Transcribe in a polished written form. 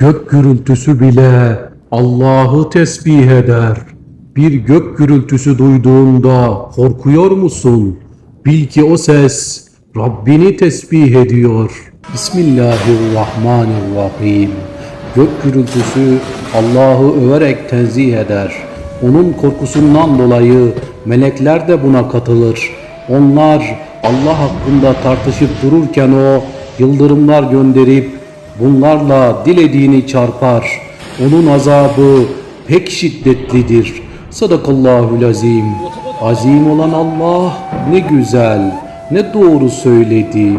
Gök gürültüsü bile Allah'ı tesbih eder. Bir gök gürültüsü duyduğunda korkuyor musun? Bil ki o ses Rabbini tesbih ediyor. Bismillahirrahmanirrahim. Gök gürültüsü Allah'ı överek tenzih eder. Onun korkusundan dolayı melekler de buna katılır. Onlar Allah hakkında tartışıp dururken o yıldırımlar gönderip bunlarla dilediğini çarpar. Onun azabı pek şiddetlidir. Sadakallahülazim. Azim olan Allah ne güzel, ne doğru söyledi.